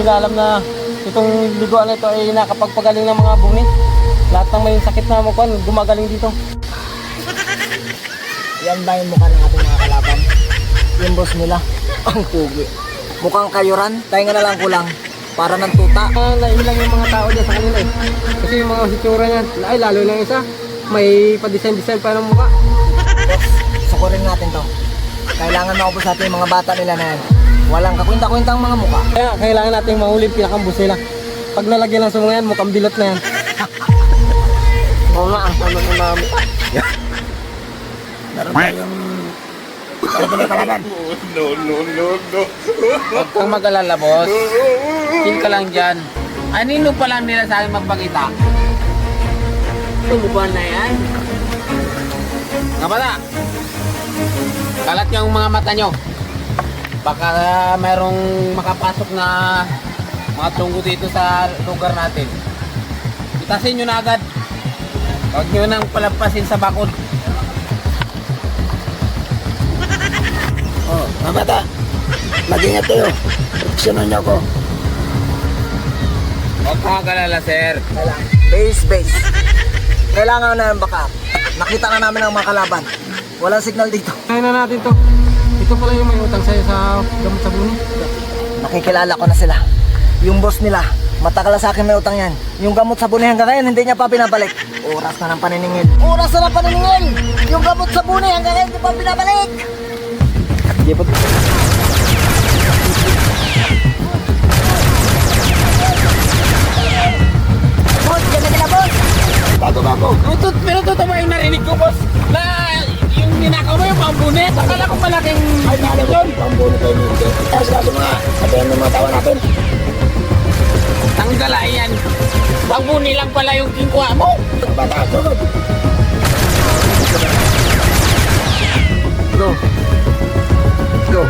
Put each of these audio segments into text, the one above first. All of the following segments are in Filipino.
nila alam na itong liguan na ito ay nakapagpagaling ng mga buni. Lahat ng may sakit na mukuan, gumagaling dito. Yan ba yung mukha ng ating mga kalaban? Yung boss nila, ang pugi. Mukhang kayuran, tayo nga na lang kulang. Para ng tuta. Nailang yung mga tao dyan sa kanila eh. Kasi yung mga hitsura niyan, ay lalo na yung isa, may pa-design pa ng mukha. Boss, sukurin natin to. Kailangan maubos natin yung mga bata nila na yan. Walang kakwinta-kwintang mga mukha. Kaya kailangan natin mahuli yung pinakambus nila. Pag nalagyan ng sumungan yan, mukhang bilot na yan. Oo nga, ang sama ng mga mukha. Meron tayong... No. Huwag kang mag-alala, boss. Chill ka lang dyan. Anino pa lang nila sa akin magpakita? Tumubuan na yan. Nga pala, kalat yung mga mata nyo. Baka mayroong makapasok na mga tunggo dito sa lugar natin. Itasin nyo na agad. Huwag nyo nang palampasin sa bakod. Oh, mga bata, mag-ingat kayo. Proteksyonan niyo ako. Huwag kang mag-alala, sir. Base. Kailangan na ng backup. Nakita na namin ang mga kalaban. Walang signal dito. Kaya na natin to. Ito pala yung may utang sa'yo sa gamot sa buni. Nakikilala ko na sila. Yung boss nila, matagal na sa akin may utang yan. Yung gamot sa buni hanggang ngayon, hindi niya pa pinabalik. Oras na ng paniningil. Oras na ng paniningil! Yung gamot sa buni hanggang ngayon, hindi pa pinabalik! Di ba? Boss, dyan na sila, boss! Bago. Pero totoo yung narinig ko, boss, na yung ninakaw mo yung pambunit. Akala ko malaking... Ay, naalam yun. Pambuno kayo nito. Tapos kaso mga, sabihan ng mga tawa natin. Tanggala yan. Pambuni lang pala yung kinuha mo. Bata, sunod. Go. Go.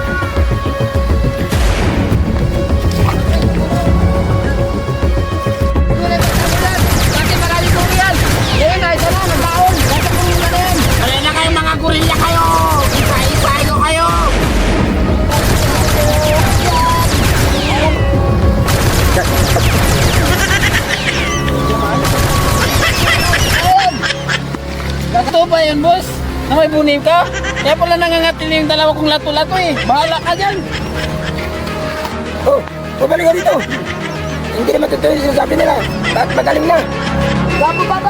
Wala na kayong mga gorilla kayo! Isa-isa kayo! Totoo ba yun, boss? Na may bunim ka? Kaya pala nangangatil yung dalawa kong lato-lato eh. Bahala ka dyan! Oh, bumalik ka dito. Hindi naman totoo yung sinasabi nila. Bakit magaling na? Gapo, bata,